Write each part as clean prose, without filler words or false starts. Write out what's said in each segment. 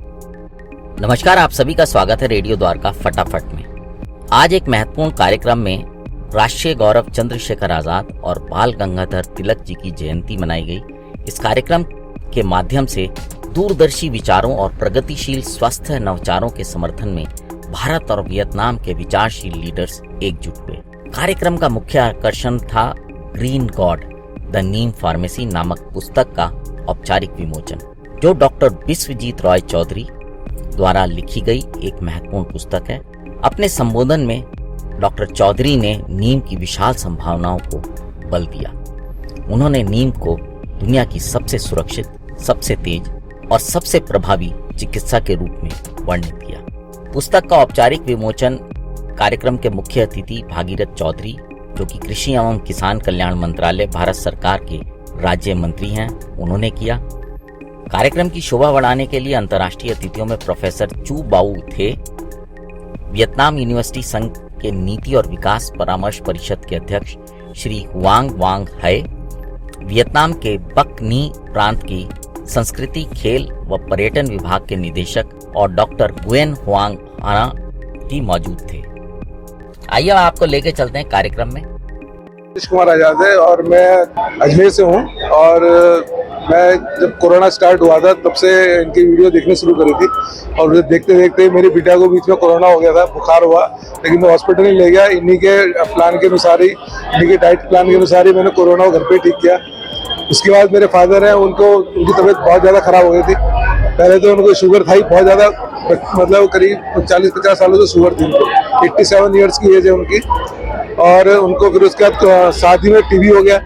नमस्कार, आप सभी का स्वागत है रेडियो द्वारका फटाफट में। आज एक महत्वपूर्ण कार्यक्रम में राष्ट्रीय गौरव चंद्रशेखर आजाद और बाल गंगाधर तिलक जी की जयंती मनाई गई। इस कार्यक्रम के माध्यम से दूरदर्शी विचारों और प्रगतिशील स्वस्थ नवचारों के समर्थन में भारत और वियतनाम के विचारशील लीडर्स एकजुट हुए। कार्यक्रम का मुख्य आकर्षण था green God the Neem pharmacy नामक पुस्तक का औपचारिक विमोचन, जो डॉक्टर विश्वजीत रॉय चौधरी द्वारा लिखी गई एक महत्वपूर्ण पुस्तक है। अपने संबोधन में डॉक्टर चौधरी ने नीम की विशाल संभावनाओं को बल दिया। उन्होंने नीम को दुनिया की सबसे सुरक्षित, सबसे तेज और सबसे प्रभावी चिकित्सा के रूप में वर्णित किया। पुस्तक का औपचारिक विमोचन कार्यक्रम के मुख्य अतिथि भागीरथ चौधरी, जो कि कृषि एवं किसान कल्याण मंत्रालय भारत सरकार के राज्य मंत्री हैं, उन्होंने किया। कार्यक्रम की शोभा बढ़ाने के लिए अंतर्राष्ट्रीय अतिथियों में प्रोफेसर चू बाऊ थे, वियतनाम यूनिवर्सिटी संघ के नीति और विकास परामर्श परिषद के अध्यक्ष श्री हुआंग वांग है, वियतनाम के बक नी प्रांत की संस्कृति, खेल व पर्यटन विभाग के निदेशक और डॉक्टर गुएन हुआंग हाना भी मौजूद थे। आइए आपको लेके चलते हैं कार्यक्रम में। कुमार आजाद है और मैं अजमेर से हूँ और मैं जब कोरोना स्टार्ट हुआ था तब से इनकी वीडियो देखनी शुरू करी थी और देखते देखते मेरे बेटा को बीच में कोरोना हो गया था, बुखार हुआ, लेकिन मैं हॉस्पिटल नहीं ले गया। इन्हीं के प्लान के अनुसार ही, इन्हीं के डाइट प्लान के अनुसार ही मैंने कोरोना को घर पे ठीक किया। उसके बाद मेरे फादर हैं, उनकी तबीयत बहुत ज़्यादा ख़राब हो गई थी। पहले तो उनको शुगर था ही बहुत ज़्यादा, मतलब करीब 40-50 सालों से शुगर थी उनको, 87 ईयर्स की एज है उनकी। और उनको फिर उसके बाद साथ ही में टीबी हो गया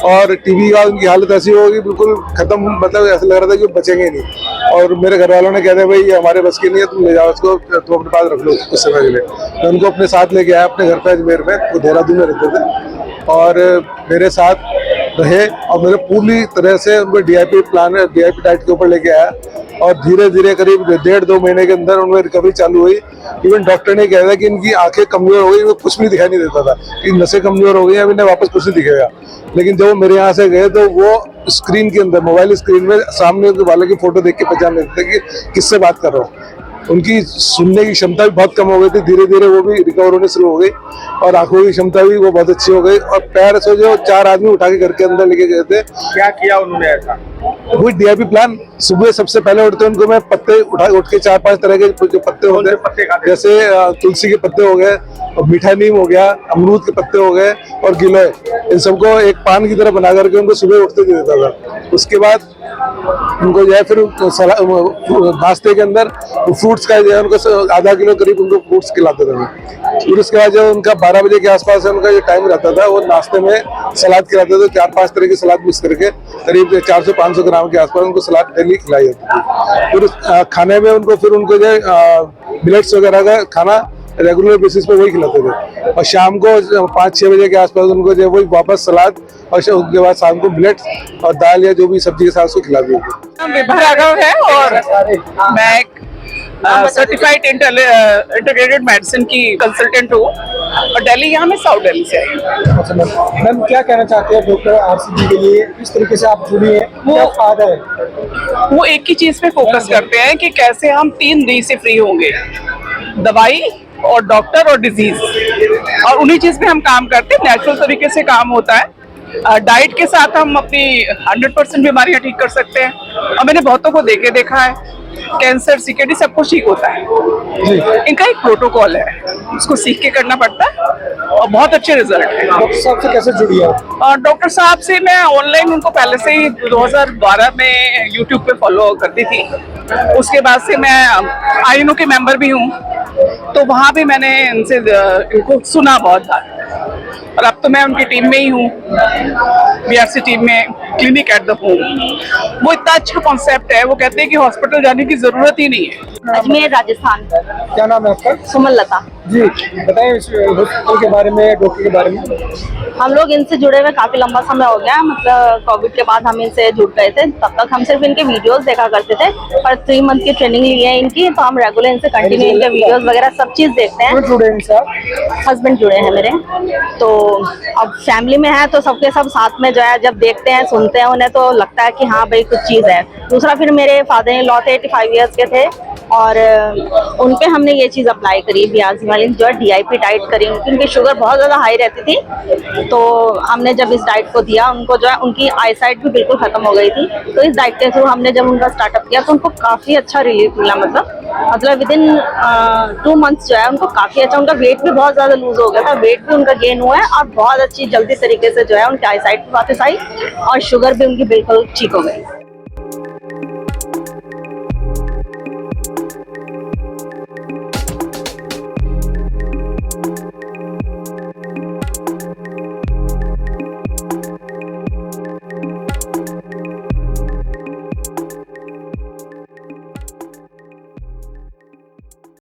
और टीबी का उनकी हालत ऐसी हो गई बिल्कुल खत्म, मतलब ऐसा लग रहा था कि बचेंगे नहीं। और मेरे घर वालों ने कह दिया भाई ये हमारे बस की नहीं है, तुम ले जाओ इसको, तुम अपने पास रख लो कुछ समय के लिए। मैं उनको अपने साथ लेके आया अपने घर पे अजमेर में, वो देहरादून में रहते थे और मेरे साथ रहे और मेरे पूरी तरह से उनको डीआईपी डाइट के ऊपर लेके आया और धीरे धीरे करीब 1.5-2 महीने के अंदर उनमें रिकवरी चालू हुई। इवन डॉक्टर ने कहा था कि इनकी आंखें कमजोर हो गई, इनको कुछ भी दिखाई नहीं देता था कि नसें कमजोर हो गई, अब इन्हें वापस कुछ नहीं दिखेगा। लेकिन जब वो मेरे यहाँ से गए तो वो स्क्रीन के अंदर, मोबाइल स्क्रीन में सामने वाले की फोटो देख के पहचान लेते थे कि किससे बात कर रहा हूँ। उनकी सुनने की क्षमता भी बहुत कम हो गई थी, धीरे धीरे वो भी रिकवर होने शुरू हो गई और आंखों की क्षमता भी वो बहुत अच्छी हो गई। और पैर से जो 4 आदमी उठा के घर के अंदर लेके गए थे। क्या किया उन्होंने ऐसा? वही डीआईपी प्लान, सुबह सबसे पहले उठते उनको मैं पत्ते उठ के 4-5 तरह के जो पत्ते होते हैं, जैसे तुलसी के पत्ते हो गए, मीठा नीम हो गया, अमरूद के पत्ते हो गए और गिलोय, इन सबको एक पान की तरह बना करके उनको सुबह उठते दे देता था। उसके बाद उनको जो है फिर नाश्ते के अंदर फ्रूट्स का जो है उनको आधा किलो करीब उनको फ्रूट्स खिलाते थे मैं। फिर उसके बाद जो उनका 12 बजे के आसपास उनका जो टाइम रहता था, वो नाश्ते में सलाद खिलाते थे, 4-5 तरह की सलाद मिक्स करके करीब 400-500 ग्राम के आसपास उनको सलाद डेली खिलाई जाती थी। फिर खाने में उनको जो मिलेट्स वगैरह का खाना रेगुलर बेसिस पे वही खिलाते थे और शाम को 5-6 बजे के आसपास उनको जो वही वापस सलाद और उसके बाद शाम को मिलेट्स और दाल या जो भी सब्जी के साथ उसको खिला दिए थे। विभा राघव है और मैं एक सर्टिफाइड इंटीग्रेटेड मेडिसिन की कंसल्टेंट हूँ और दिल्ली, यहाँ मैं साउथ दिल्ली से आई हूँ। अच्छा मैम, क्या कहना चाहते हैं डॉक्टर आरसीजी के लिए, इस तरीके से आप जुड़ी हैं, क्या फायदा है? वो एक ही चीज पे फोकस करते हैं कि कैसे हम 3 डी से फ्री होंगे, दवाई और डॉक्टर और डिजीज, और उन्हीं चीज पे हम काम करते हैं। नेचुरल तरीके से काम होता है। डाइट के साथ हम अपनी 100% बीमारियां ठीक कर सकते हैं और मैंने बहुतों को देखा है, कैंसर, सीकेडी सब कुछ ठीक होता है। इनका एक प्रोटोकॉल है, उसको सीख के करना पड़ता है और बहुत अच्छे रिजल्ट है। डॉक्टर साहब से कैसे जुड़ी है? और डॉक्टर साहब से मैं ऑनलाइन उनको पहले से ही 2012 में यूट्यूब पे फॉलो करती थी। उसके बाद से मैं आईएनओ के मेंबर भी हूँ, तो वहाँ भी मैंने इनको सुना बहुत बार और अब तो मैं उनकी टीम में ही हूँ, बीआरसी टीम में, क्लिनिक एट द होम। वो इतना अच्छा कॉन्सेप्ट है, वो कहते हैं कि हॉस्पिटल जाने की जरूरत ही नहीं है। अजमेर, राजस्थान। क्या नाम है आपका? सुमन लता। जी बताएं इस हॉस्पिटल के बारे में, डॉक्टर के बारे में। हम लोग इनसे जुड़े हुए काफी लंबा समय हो गया, मतलब कोविड के बाद हम इनसे जुड़ गए थे। तब तक हम सिर्फ इनके वीडियोस देखा करते थे, पर 3 मंथ की ट्रेनिंग ली है इनकी, तो हम रेगुलर इनसे कंटिन्यू इनके वीडियोस वगैरह सब चीज देखते हैं। कौन जुड़े हैं इनसे आप? हस्बैंड जुड़े हैं मेरे, तो अब फैमिली में है तो सबके सब साथ में जो है जब देखते हैं सुनते हैं उन्हें तो लगता है कि हाँ भाई कुछ चीज़ है। दूसरा फिर मेरे फादर इन लॉ थे, 85 ईयर्स के थे, और उन पे हमने ये चीज़ अप्लाई करी, बियाजी वाली जो है DIP डाइट करी। उनकी शुगर बहुत ज़्यादा हाई रहती थी, तो हमने जब इस डाइट को दिया उनको जो है उनकी आई साइट भी बिल्कुल ख़त्म हो गई थी। तो इस डाइट के थ्रू हमने जब उनका स्टार्टअप किया तो उनको काफ़ी अच्छा रिलीफ मिला, मतलब विदिन 2 मंथ्स जो है उनको काफ़ी अच्छा, उनका वेट भी बहुत ज़्यादा लूज हो गया था, वेट भी उनका गेन हुआ है और बहुत अच्छी जल्दी तरीके से जो है उनकी आई साइट भी वापस आई और शुगर भी उनकी बिल्कुल ठीक हो गई।